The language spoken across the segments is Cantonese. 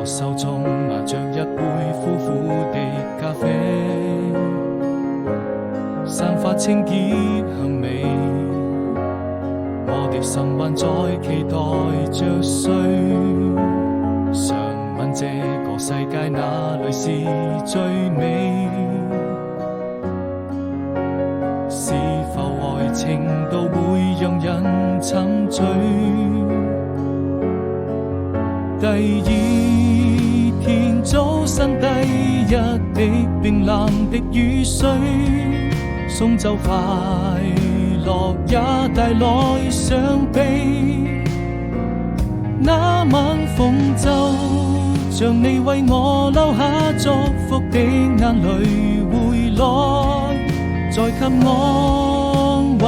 手中拿着一杯苦苦的咖啡，散發清潔香味。我的心還在期待着誰，想問這個世界哪裏是最美？是否愛情都會讓人沉醉？第二天早晨，第一滴冰冷的雨水，送走快樂也帶來傷悲。那晚風就像你為我留下祝福的眼淚回來，再給安慰，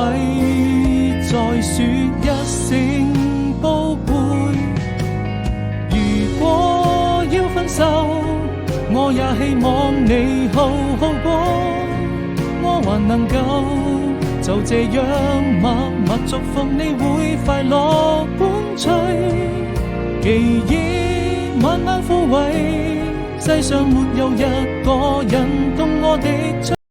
再說一聲寶貝。如果要分手，我也希望你好好過，我還能夠就這樣默默祝福你會快樂伴隨。記憶慢慢枯萎，世上沒有一個人懂我的